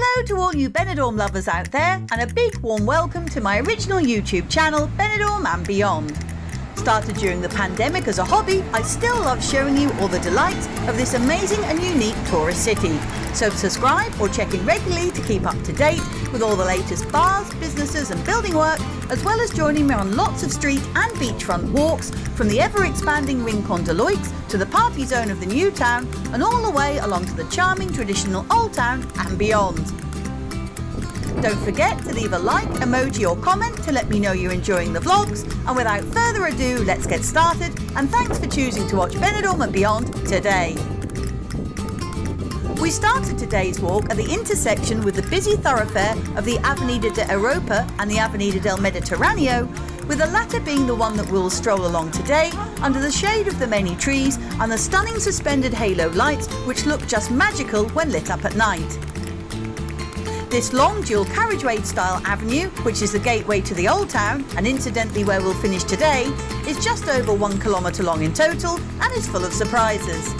Hello to all you Benidorm lovers out there, and a big warm welcome to my original YouTube channel, Benidorm and Beyond. Started during the pandemic as a hobby, I still love showing you all the delights of this amazing and unique tourist city. So subscribe or check in regularly to keep up to date with all the latest bars, businesses and building work, as well as joining me on lots of street and beachfront walks from the ever-expanding Rincon de Loix to the party zone of the new town and all the way along to the charming traditional old town and beyond. Don't forget to leave a like, emoji or comment to let me know you're enjoying the vlogs, and without further ado, let's get started, and thanks for choosing to watch Benidorm and Beyond today. We started today's walk at the intersection with the busy thoroughfare of the Avenida de Europa and the Avenida del Mediterraneo, with the latter being the one that we'll stroll along today under the shade of the many trees and the stunning suspended halo lights which look just magical when lit up at night. This long dual carriageway style avenue, which is the gateway to the old town and incidentally where we'll finish today, is just over 1 kilometre long in total and is full of surprises.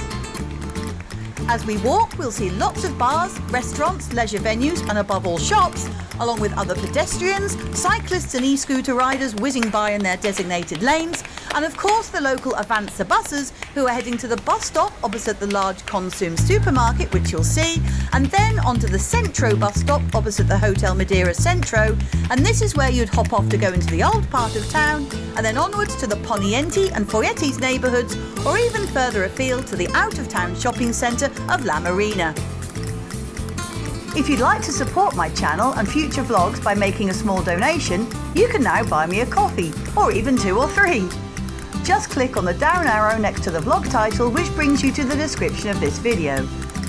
As we walk, we'll see lots of bars, restaurants, leisure venues and above all shops, along with other pedestrians, cyclists and e-scooter riders whizzing by in their designated lanes, and of course the local Avanza buses who are heading to the bus stop opposite the large Consum supermarket, which you'll see, and then onto the Centro bus stop opposite the Hotel Madeira Centro, and this is where you'd hop off to go into the old part of town, and then onwards to the Poniente and Folletis neighbourhoods, or even further afield to the out-of-town shopping centre of La Marina. If you'd like to support my channel and future vlogs by making a small donation, you can now buy me a coffee, or even 2 or 3. Just click on the down arrow next to the vlog title, which brings you to the description of this video.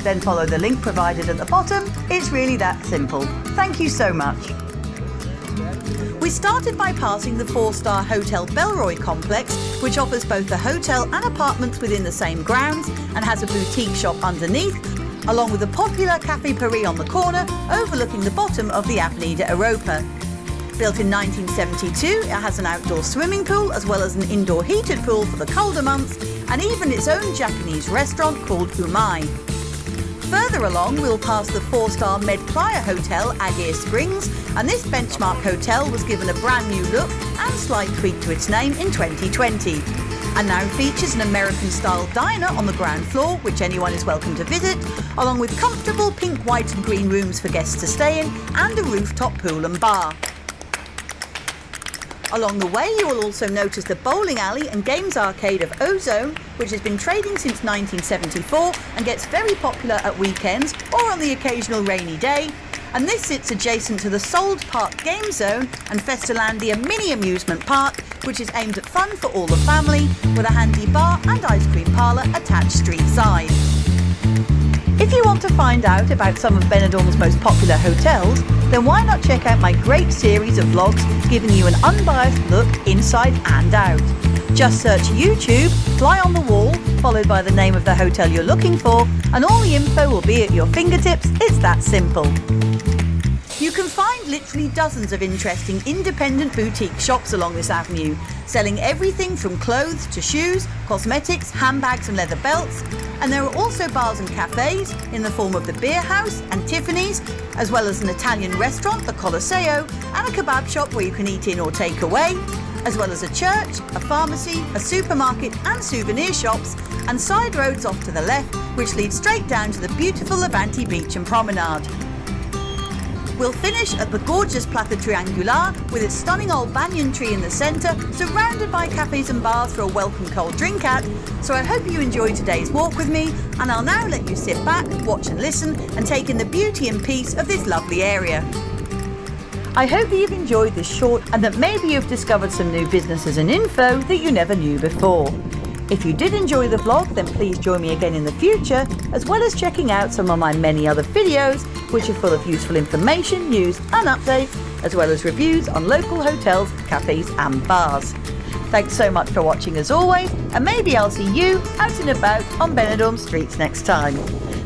Then follow the link provided at the bottom. It's really that simple. Thank you so much. We started by passing the 4-star Hotel Belroy complex, which offers both a hotel and apartments within the same grounds and has a boutique shop underneath, along with a popular Café Paris on the corner overlooking the bottom of the Avenida de Europa. Built in 1972, it has an outdoor swimming pool as well as an indoor heated pool for the colder months, and even its own Japanese restaurant called Umai. Further along, we'll pass the 4-star Med Playa Hotel, Aguirre Springs, and this benchmark hotel was given a brand new look and slight tweak to its name in 2020. And now features an American-style diner on the ground floor, which anyone is welcome to visit, along with comfortable pink, white and green rooms for guests to stay in, and a rooftop pool and bar. Along the way, you will also notice the bowling alley and games arcade of Ozone, which has been trading since 1974 and gets very popular at weekends or on the occasional rainy day. And this sits adjacent to the Sold Park Game Zone and Festalandia mini amusement park, which is aimed at fun for all the family, with a handy bar and ice cream parlour attached street side. If you want to find out about some of Benidorm's most popular hotels, then why not check out my great series of vlogs giving you an unbiased look inside and out. Just search YouTube, Fly on the Wall, followed by the name of the hotel you're looking for, and all the info will be at your fingertips. It's that simple. You can find literally dozens of interesting independent boutique shops along this avenue, selling everything from clothes to shoes, cosmetics, handbags and leather belts. And there are also bars and cafes in the form of the Beer House and Tiffany's, as well as an Italian restaurant, the Colosseo, and a kebab shop where you can eat in or take away, as well as a church, a pharmacy, a supermarket and souvenir shops, and side roads off to the left, which lead straight down to the beautiful Levante beach and promenade. We'll finish at the gorgeous Plaza Triangular with its stunning old banyan tree in the centre, surrounded by cafes and bars for a welcome cold drink at. So I hope you enjoyed today's walk with me, and I'll now let you sit back, watch and listen and take in the beauty and peace of this lovely area. I hope that you've enjoyed this short and that maybe you've discovered some new businesses and info that you never knew before. If you did enjoy the vlog, then please join me again in the future, as well as checking out some of my many other videos, which are full of useful information, news and updates, as well as reviews on local hotels, cafes and bars. Thanks so much for watching as always, and maybe I'll see you out and about on Benidorm streets next time.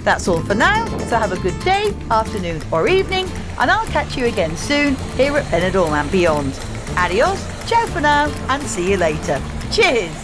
That's all for now, so have a good day, afternoon or evening, and I'll catch you again soon here at Benidorm and Beyond. Adios, ciao for now, and see you later. Cheers!